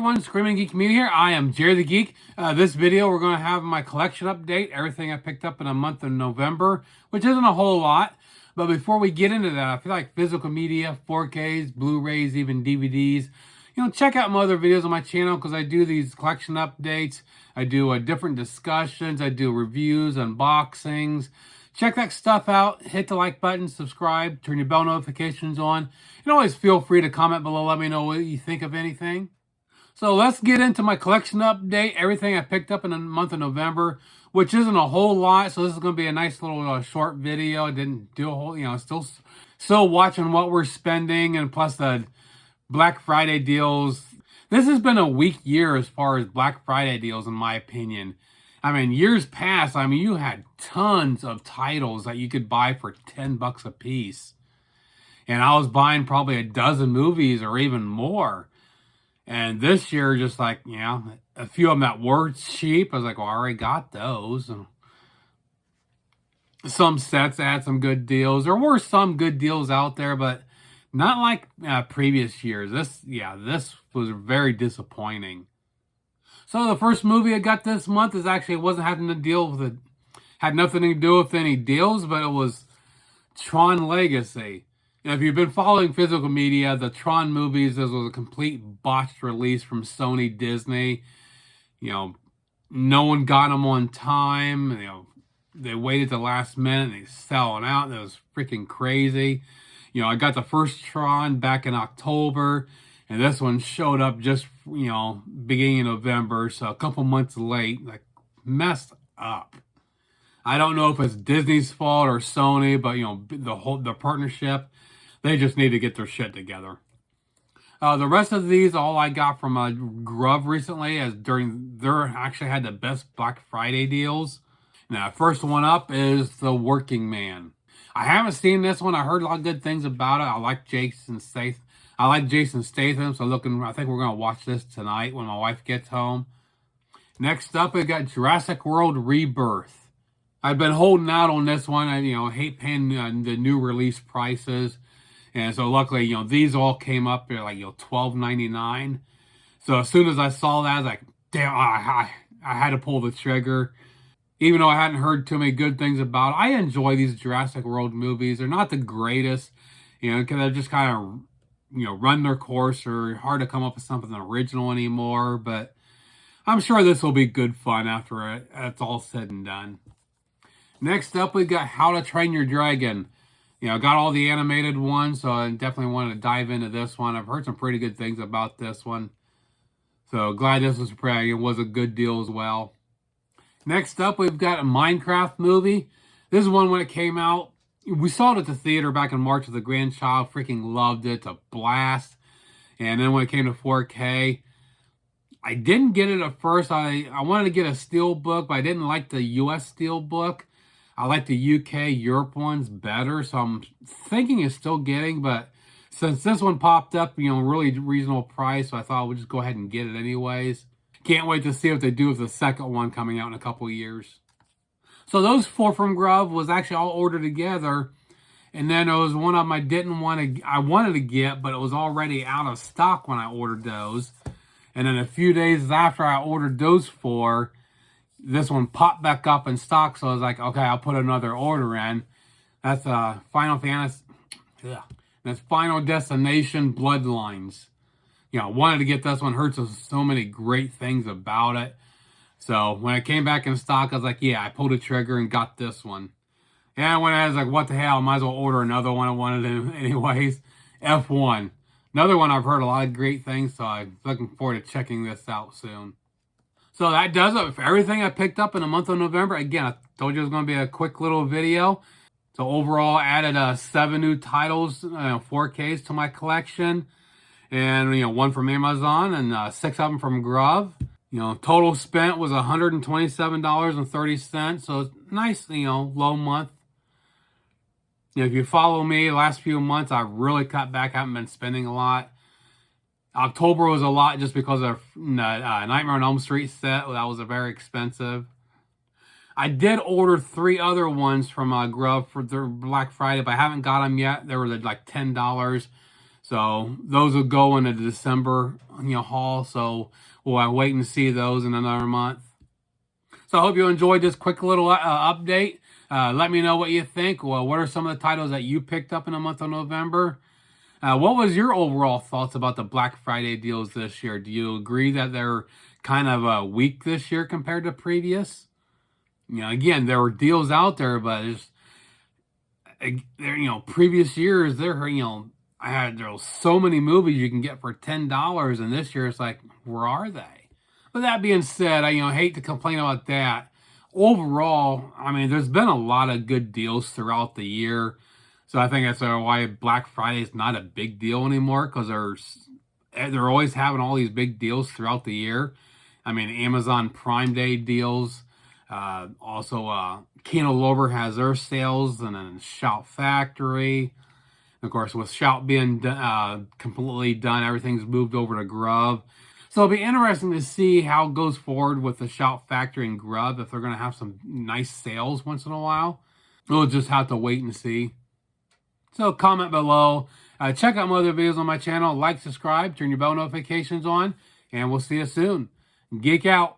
everyone, Screaming Geek Media here. I am Jerry the Geek. This video, we're going to have my collection update, everything I picked up in a month of November, which isn't a whole lot. But before we get into that, I feel like physical media, 4Ks, Blu-rays, even DVDs, check out my other videos on my channel because I do these collection updates. I do different discussions. I do reviews, unboxings. Check that stuff out. Hit the like button, subscribe, turn your bell notifications on. And always feel free to comment below. Let me know what you think of anything. So let's get into my collection update. Everything I picked up in the month of November, which isn't a whole lot. So this is going to be a nice little short video. I didn't do a whole, still watching what we're spending, and plus the Black Friday deals. This has been a weak year as far as Black Friday deals, in my opinion. I mean, years past, you had tons of titles that you could buy for $10 a piece. And I was buying probably a dozen movies or even more. And this year, just like, a few of them that were cheap, I was like, well, I already got those. And some sets had some good deals. There were some good deals out there, but not like previous years. This was very disappointing. So the first movie I got this month is actually, it wasn't having to deal with it, had nothing to do with any deals, but it was Tron Legacy. If you've been following physical media, the Tron movies, this was a complete botched release from Sony Disney. No one got them on time. They waited the last minute and they selling out. That was freaking crazy. I got the first Tron back in October. And this one showed up just, beginning of November, so a couple months late, like, messed up. I don't know if it's Disney's fault or Sony, but, the partnership, they just need to get their shit together. The rest of these, all I got from Grub recently, as they actually had the best Black Friday deals. Now, first one up is The Working Man. I haven't seen this one. I heard a lot of good things about it. I like Jason Statham. So I think we're going to watch this tonight when my wife gets home. Next up, we got Jurassic World Rebirth. I've been holding out on this one. I hate paying the new release prices. And so luckily, these all came up at like, $12.99. So as soon as I saw that, I was like, damn, I had to pull the trigger. Even though I hadn't heard too many good things about it. I enjoy these Jurassic World movies. They're not the greatest, because they're just kind of, run their course, or hard to come up with something original anymore. But I'm sure this will be good fun after it's all said and done. Next up, we've got How to Train Your Dragon. Got all the animated ones, so I definitely wanted to dive into this one. I've heard some pretty good things about this one. So glad this was a good deal as well. Next up, we've got a Minecraft movie. This is one when it came out. We saw it at the theater back in March with the grandchild. Freaking loved it. It's a blast. And then when it came to 4K, I didn't get it at first. I wanted to get a Steelbook, but I didn't like the US Steelbook. I like the UK, Europe ones better. So I'm thinking it's still getting, but since this one popped up, really reasonable price, so I thought I would just go ahead and get it anyways. Can't wait to see what they do with the second one coming out in a couple of years. So those four from Grub was actually all ordered together. And then there was one of them I wanted to get, but it was already out of stock when I ordered those. And then a few days after I ordered those four, this one popped back up in stock. So I was like, okay, I'll put another order in. That's Final Fantasy. That's Final Destination Bloodlines. I wanted to get this one. Heard so many great things about it. So when it came back in stock, I was like, yeah, I pulled the trigger and got this one. And when I was like, what the hell, I might as well order another one. I wanted to anyways. F1. Another one I've heard a lot of great things, so I'm looking forward to checking this out soon. So that does it for everything I picked up in the month of November. Again, I told you it was going to be a quick little video. So overall, I added 7 new titles, 4Ks to my collection. And, 1 from Amazon and 6 of them from Grub. Total spent was $127.30. So it's nice, low month. If you follow me the last few months, I've really cut back. I haven't been spending a lot. October was a lot just because of Nightmare on Elm Street set. That was very expensive. I did order 3 other ones from Grub for their Black Friday, but I haven't got them yet. They were like $10. So those will go in the December, haul. So we'll wait and see those in another month. So I hope you enjoyed this quick little update. Let me know what you think. Well, what are some of the titles that you picked up in the month of November? What was your overall thoughts about the Black Friday deals this year? Do you agree that they're kind of weak this year compared to previous? Again, there were deals out there, but previous years there were so many movies you can get for $10, and this year it's like, where are they? But that being said, I hate to complain about that. Overall, I mean, there's been a lot of good deals throughout the year. So I think that's why Black Friday is not a big deal anymore, because they're always having all these big deals throughout the year. I mean, Amazon Prime Day deals. Also, Kino Lover has their sales, and then Shout Factory. Of course, with Shout being completely done, everything's moved over to Grub. So it'll be interesting to see how it goes forward with the Shout Factory and Grub, if they're going to have some nice sales once in a while. We'll just have to wait and see. So comment below. Check out my other videos on my channel. Like, subscribe, turn your bell notifications on, and we'll see you soon. Geek out.